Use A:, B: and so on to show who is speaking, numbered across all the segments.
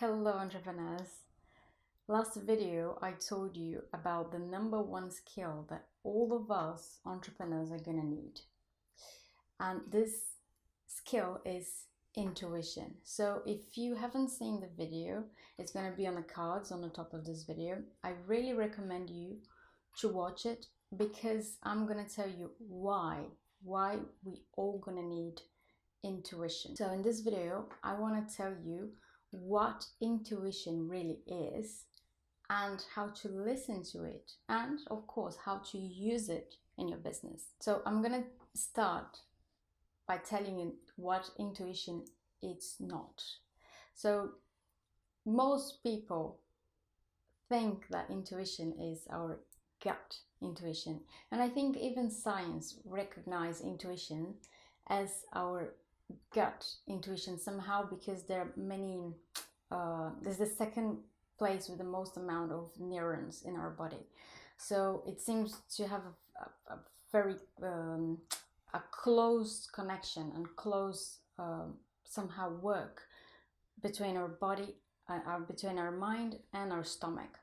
A: Hello entrepreneurs. Last video I told you about the number one skill that all of us entrepreneurs are gonna need. And this skill is intuition. So if you haven't seen the video, it's gonna be on the cards on the top of this video. I really recommend you to watch it because I'm gonna tell you why we all gonna need intuition. So in this video, I want to tell you what intuition really is and how to listen to it, and of course how to use it in your business. So I'm going to start by telling you what intuition is not. So most people think that intuition is our gut intuition, and I think even science recognize intuition as our gut intuition somehow, because there are many there's the second place with the most amount of neurons in our body, so it seems to have a very a close connection and close somehow work between our body, between our mind and our stomach.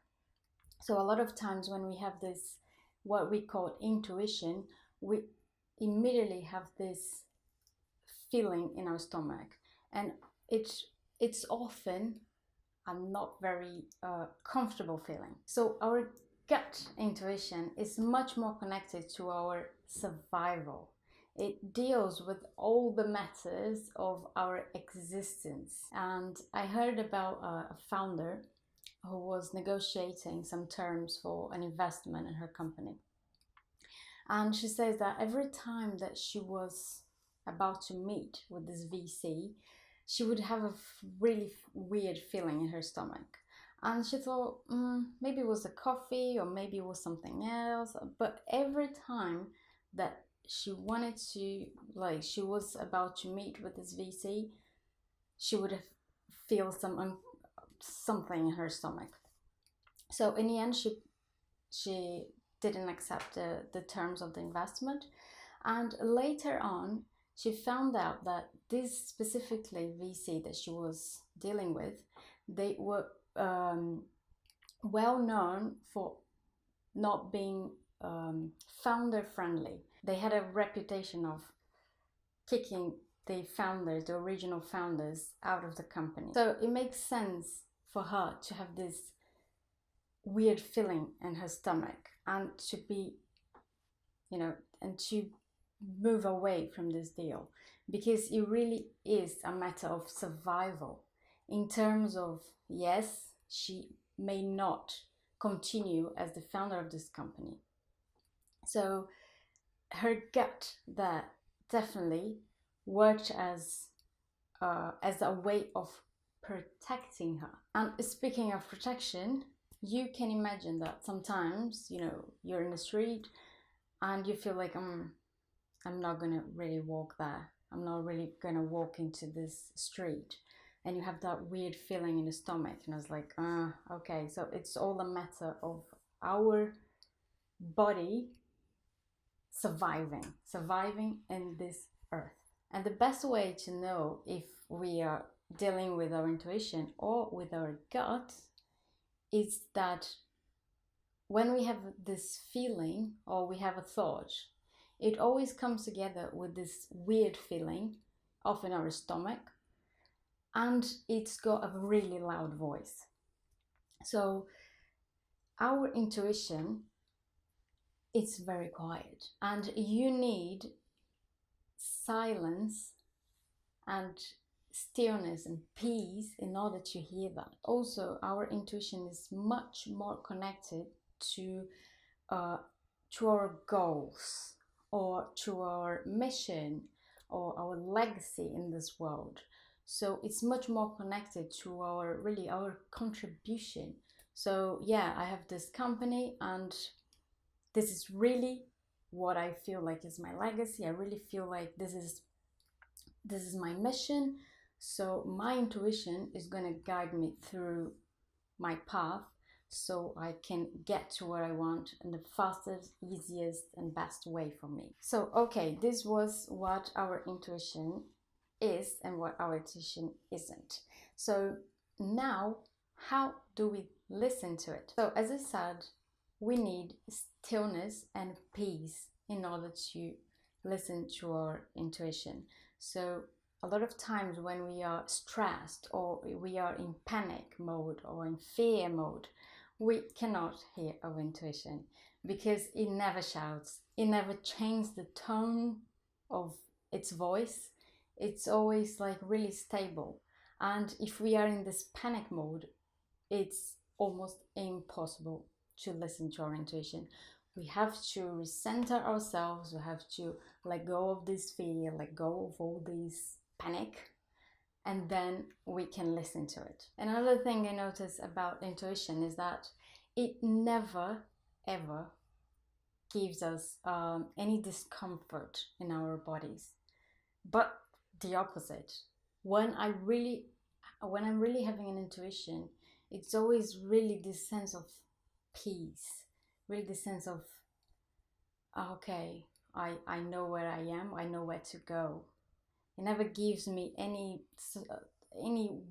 A: So a lot of times when we have this what we call intuition, we immediately have this feeling in our stomach, and it's often a not very comfortable feeling. So our gut intuition is much more connected to our survival. It deals with all the matters of our existence. And I heard about a founder who was negotiating some terms for an investment in her company, and she says that every time that she was about to meet with this VC, she would have a really weird feeling in her stomach. And she thought, maybe it was the coffee or maybe it was something else. But every time that she wanted to, like, she was about to meet with this VC, she would feel something in her stomach. So in the end, she didn't accept the terms of the investment. And later on, she found out that this specifically VC that she was dealing with, they were well known for not being founder friendly. They had a reputation of kicking the founders, the original founders, out of the company. So it makes sense for her to have this weird feeling in her stomach and to be, and to move away from this deal, because it really is a matter of survival in terms of, yes, she may not continue as the founder of this company. So her gut that definitely worked as a way of protecting her. And speaking of protection, you can imagine that sometimes, you're in the street and you feel like, I'm not gonna really walk there. I'm not really gonna walk into this street. And you have that weird feeling in the stomach. And I was like, okay. So it's all a matter of our body surviving in this earth. And the best way to know if we are dealing with our intuition or with our gut is that when we have this feeling or we have a thought, it always comes together with this weird feeling, often in our stomach, and it's got a really loud voice. So our intuition is very quiet, and you need silence and stillness and peace in order to hear that. Also, our intuition is much more connected to our goals, or to our mission, or our legacy in this world. So it's much more connected to our contribution. So yeah, I have this company and this is really what I feel like is my legacy. I really feel like this is my mission. So my intuition is going to guide me through my path, so I can get to where I want in the fastest, easiest, and best way for me. So, okay, this was what our intuition is and what our intuition isn't. So now, how do we listen to it? So as I said, we need stillness and peace in order to listen to our intuition. So a lot of times when we are stressed or we are in panic mode or in fear mode, we cannot hear our intuition because it never shouts, it never changes the tone of its voice. It's always like really stable. And if we are in this panic mode, it's almost impossible to listen to our intuition. We have to recenter ourselves, we have to let go of this fear, let go of all this panic, and then we can listen to it. Another thing I notice about intuition is that it never ever gives us any discomfort in our bodies, but the opposite. When I'm really having an intuition, it's always really this sense of peace, really this sense of, okay, I know where I am, I know where to go. It never gives me any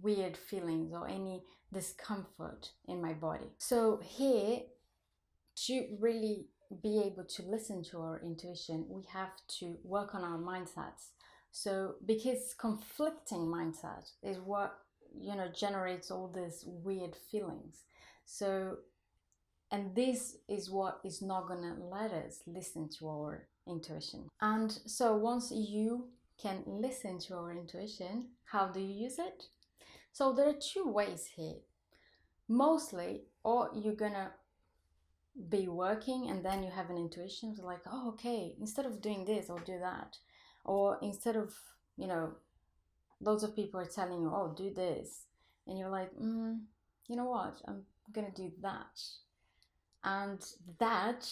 A: weird feelings or any discomfort in my body. So here, to really be able to listen to our intuition, we have to work on our mindsets. So because conflicting mindset is what generates all these weird feelings. So, and this is what is not gonna let us listen to our intuition. And so once you can listen to our intuition, how do you use it? So there are two ways here. Mostly, or you're gonna be working and then you have an intuition, so like, oh, okay, instead of doing this, I'll do that. Or instead of, loads of people are telling you, oh, do this. And you're like, you know what, I'm gonna do that. And that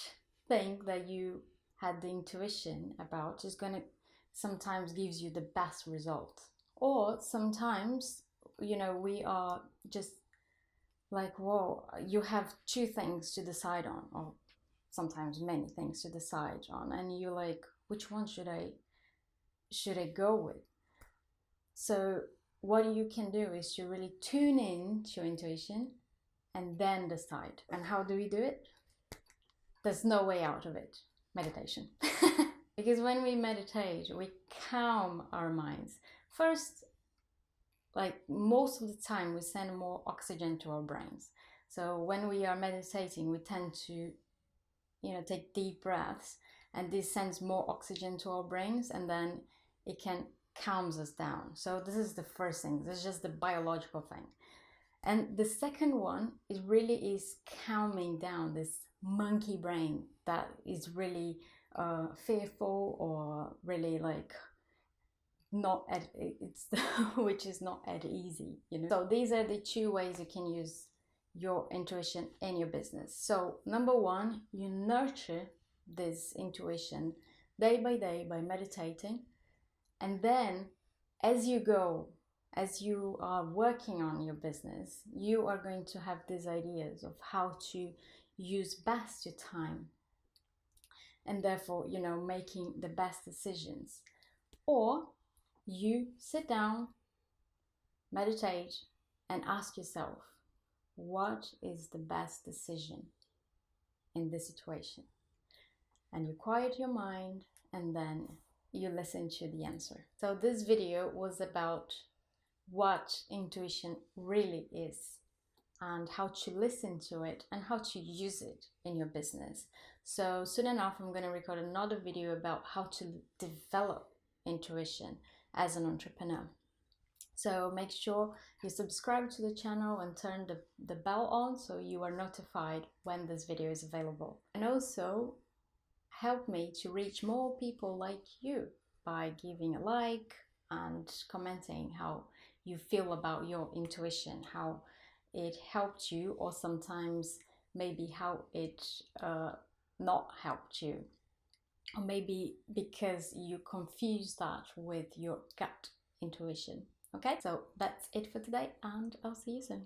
A: thing that you had the intuition about is gonna sometimes gives you the best result. Or sometimes, we are just like, whoa, you have two things to decide on, or sometimes many things to decide on, and you're like, which one should I go with? So what you can do is to really tune in to your intuition and then decide. And how do we do it? There's no way out of it. Meditation. Because when we meditate, we calm our minds. First, like most of the time, we send more oxygen to our brains. So when we are meditating, we tend to, take deep breaths, and this sends more oxygen to our brains, and then it can calms us down. So this is the first thing. This is just the biological thing. And the second one is calming down this monkey brain that is really fearful or really like not at it's which is not at easy, So these are the two ways you can use your intuition in your business. So number one, you nurture this intuition day by day by meditating. And then as you are working on your business, you are going to have these ideas of how to use best your time, and therefore, making the best decisions. Or you sit down, meditate, and ask yourself, what is the best decision in this situation? And you quiet your mind, and then you listen to the answer. So this video was about what intuition really is and how to listen to it and how to use it in your business. So soon enough, I'm going to record another video about how to develop intuition as an entrepreneur. So make sure you subscribe to the channel and turn the bell on so you are notified when this video is available. And also help me to reach more people like you by giving a like and commenting how you feel about your intuition, how it helped you, or sometimes maybe how it not helped you, or maybe because you confuse that with your gut intuition. Okay, so that's it for today, and I'll see you soon.